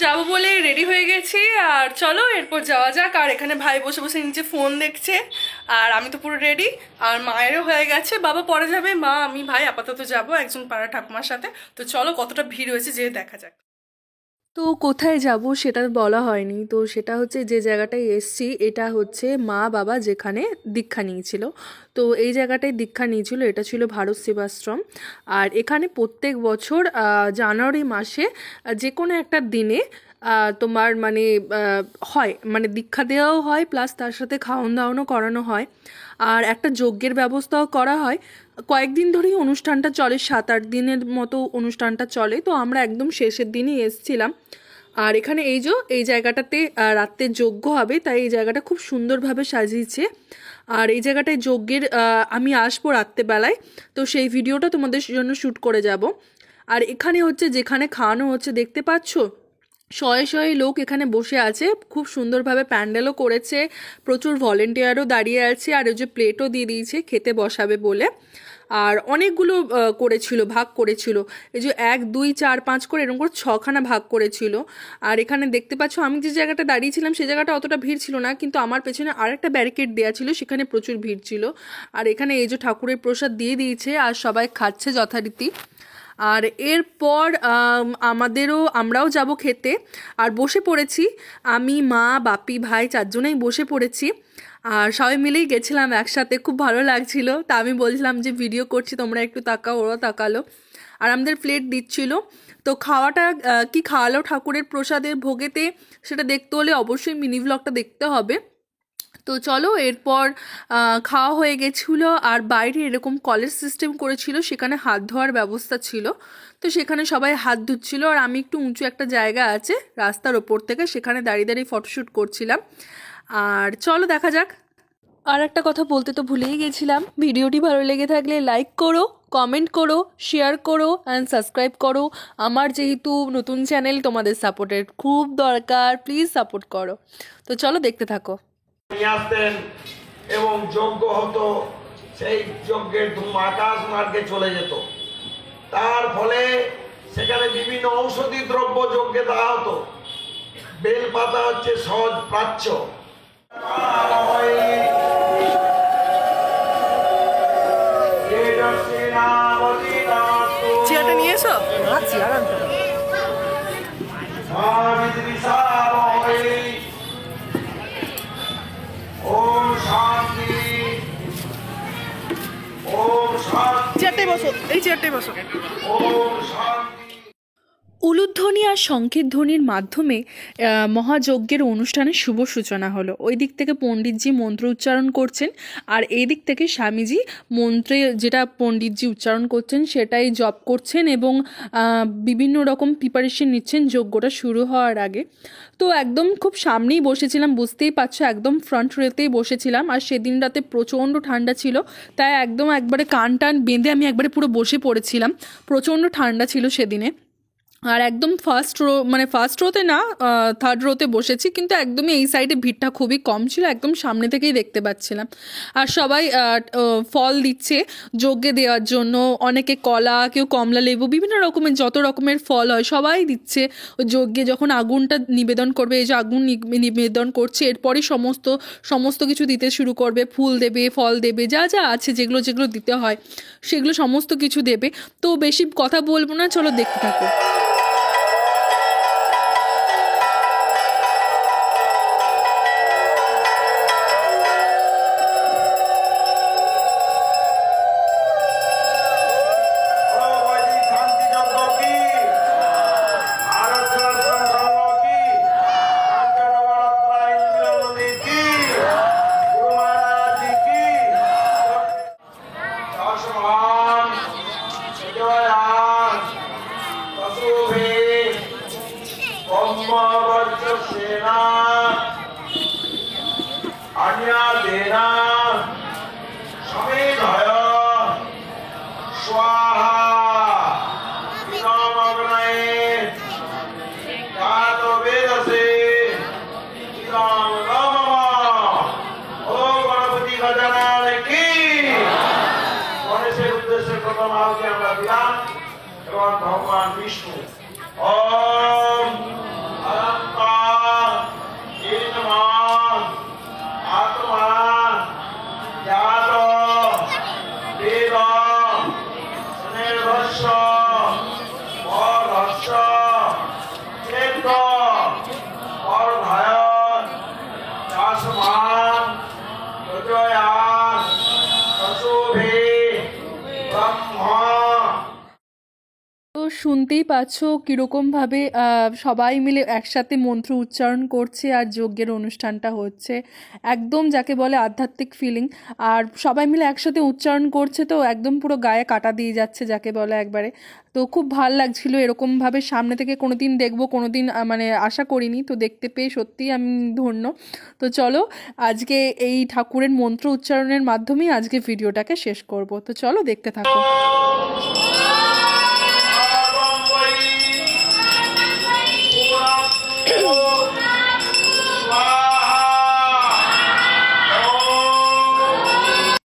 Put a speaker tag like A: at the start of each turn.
A: যাবো বলে রেডি হয়ে গেছি আর চলো এরপর যাওয়া যাক। আর এখানে ভাই বসে বসে নিচে ফোন দেখছে আর আমি তো পুরো রেডি। আর মায়েরও হয়ে গেছে, বাবা পরে যাবে, মা আমি ভাই আপাতত যাবো একজন পাড়া ঠাকুমার সাথে। তো চলো কতটা ভিড় হয়েছে যে দেখা যাক। তো কোথায় যাব সেটা বলা হয়নি, তো সেটা হচ্ছে যে জায়গাটায় এসছি এটা হচ্ছে মা বাবা যেখানে দীক্ষা নিয়েছিল। তো এই জায়গাটায় দীক্ষা নিয়েছিল, এটা ছিল ভারত সেবাশ্রম। আর এখানে প্রত্যেক বছর জানুয়ারি মাসে যে কোনো একটা দিনে তোমার মানে হয় মানে দীক্ষা দেওয়াও হয়, প্লাস তার সাথে খাওয়ান দাওয়ানও করানো হয়। আর একটা যজ্ঞের ব্যবস্থাও করা হয়। কয়েকদিন ধরেই অনুষ্ঠানটা চলে, 7-8 দিনের মতো অনুষ্ঠানটা চলে। তো আমরা একদম শেষের দিনই এসেছিলাম। আর এখানে এই জায়গাটাতে রাত্রে যজ্ঞ হবে, তাই এই জায়গাটা খুব সুন্দরভাবে সাজিয়েছে। আর এই জায়গাটায় যজ্ঞের আমি আসবো রাত্রেবেলায়, তো সেই ভিডিওটা তোমাদের জন্য শ্যুট করে যাব। আর এখানে হচ্ছে যেখানে খাওয়ানো হচ্ছে দেখতে পাচ্ছ, শয়ে শয়ে লোক এখানে বসে আছে, খুব সুন্দরভাবে প্যান্ডেলও করেছে, প্রচুর ভলেন্টিয়ারও দাঁড়িয়ে আছে। আর ওই যে প্লেটও দিয়ে দিয়েছে খেতে বসাবে বলে। আর অনেকগুলো ভাগ করেছিল, এই যে 1 2 4 5 করে এরকম করে 6খানা ভাগ করেছিল। আর এখানে দেখতে পাচ্ছ আমি যে জায়গাটা দাঁড়িয়েছিলাম সে জায়গাটা অতটা ভিড় ছিল না, কিন্তু আমার পেছনে আরেকটা ব্যারিকেড দেওয়া ছিল, সেখানে প্রচুর ভিড় ছিল। আর এখানে এই যে ঠাকুরের প্রসাদ দিয়ে দিয়েছে আর সবাই খাচ্ছে যথারীতি। আর এরপর আমরাও যাব খেতে। আর বসে পড়েছি, আমি মা বাপি ভাই 4জনেই বসে পড়েছি। আর সবাই মিলেই গেছিলাম একসাথে, খুব ভালো লাগছিল। তা আমি বলছিলাম যে ভিডিও করছি তোমরা একটু তাকাও, ওরা তাকালো। আর আমাদের প্লেট দিচ্ছিল। তো খাওয়াটা কি খাওয়ালো ঠাকুরের প্রসাদের ভোগেতে সেটা দেখতে হলে অবশ্যই মিনি ব্লগটা দেখতে হবে। তো চলো এরপর খাওয়া হয়ে গেছিলো। আর বাইরে এরকম কলের সিস্টেম করেছিল, সেখানে হাত ধোয়ার ব্যবস্থা ছিল। তো সেখানে সবাই হাত ধুচ্ছিল আর আমি একটু উঁচু একটা জায়গা আছে রাস্তার ওপর থেকে, সেখানে দাঁড়িয়ে দাঁড়িয়ে ফটোশ্যুট করছিলাম। আর চলো দেখা যাক। আর একটা কথা বলতে তো ভুলেই গেছিলাম, ভিডিওটি ভালো লেগে থাকলে লাইক করো, কমেন্ট করো, শেয়ার করো অ্যান্ড সাবস্ক্রাইব করো। আমার যেহেতু নতুন চ্যানেল, তোমাদের সাপোর্টের খুব দরকার, প্লিজ সাপোর্ট করো। তো চলো দেখতে থাকো।
B: নিয়ে আসতেন এবং যজ্ঞ হতো, সেই যজ্ঞের ধূম আকাশ মার্গে চলে যেত। তার ফলে সেখানে বিভিন্ন ঔষধি দ্রব্য যজ্ঞে দেওয়া হতো। বেলপাতা হচ্ছে সহজ প্রাচ্য।
A: চেয়ারটা নিয়ে এসো। চেয়ারটাই বসো, এই চেয়ারটাই বসো। উলুধ্বনি আর শঙ্খের ধ্বনির মাধ্যমে মহাযজ্ঞের অনুষ্ঠানের শুভ সূচনা হলো। ওই দিক থেকে পণ্ডিতজি মন্ত্র উচ্চারণ করছেন আর এই দিক থেকে স্বামীজি মন্ত্রে যেটা পণ্ডিতজি উচ্চারণ করছেন সেটাই জপ করছেন এবং বিভিন্ন রকম প্রিপারেশন নিচ্ছেন যজ্ঞটা শুরু হওয়ার আগে। তো একদম খুব সামনেই বসেছিলাম, বুঝতেই পারছো একদম ফ্রন্ট রোতেই বসেছিলাম। আর সেদিন রাতে প্রচণ্ড ঠান্ডা ছিল, তাই একদম একবারে কান টান বেঁধে আমি একবারে পুরো বসে পড়েছিলাম। প্রচণ্ড ঠান্ডা ছিল সেদিনে। আর একদম ফার্স্ট রোতে না, থার্ড রোতে বসেছি, কিন্তু একদমই এই সাইডে ভিড়টা খুবই কম ছিল, একদম সামনে থেকেই দেখতে পাচ্ছিলাম। আর সবাই ফল দিচ্ছে যজ্ঞে দেওয়ার জন্য, অনেকে কলা, কেউ কমলা লেবু, বিভিন্ন রকমের যত রকমের ফল হয় সবাই দিচ্ছে ওই যজ্ঞে। যখন আগুনটা নিবেদন করবে, এই যে আগুন নিবেদন করছে, এরপরই সমস্ত কিছু দিতে শুরু করবে, ফুল দেবে, ফল দেবে, যা যা আছে যেগুলো যেগুলো দিতে হয় সেগুলো সমস্ত কিছু দেবে। তো বেশি কথা বলবো না, চলো দেখতে থাকো।
B: ভগবান বিষ্ণু ওম
A: শুনতেই পাচ্ছ কীরকমভাবে সবাই মিলে একসাথে মন্ত্র উচ্চারণ করছে আর যজ্ঞের অনুষ্ঠানটা হচ্ছে, একদম যাকে বলে আধ্যাত্মিক ফিলিং। আর সবাই মিলে একসাথে উচ্চারণ করছে তো একদম পুরো গায়ে কাটা দিয়ে যাচ্ছে যাকে বলে একবারে। তো খুব ভাল লাগছিল এরকমভাবে সামনে থেকে কোনো দিন দেখবো, কোনো দিন মানে আশা করিনি, তো দেখতে পেয়ে সত্যিই আমি ধন্য। তো চলো আজকে এই ঠাকুরের মন্ত্র উচ্চারণের মাধ্যমেই আজকে ভিডিওটাকে শেষ করব। তো চলো দেখতে থাকো।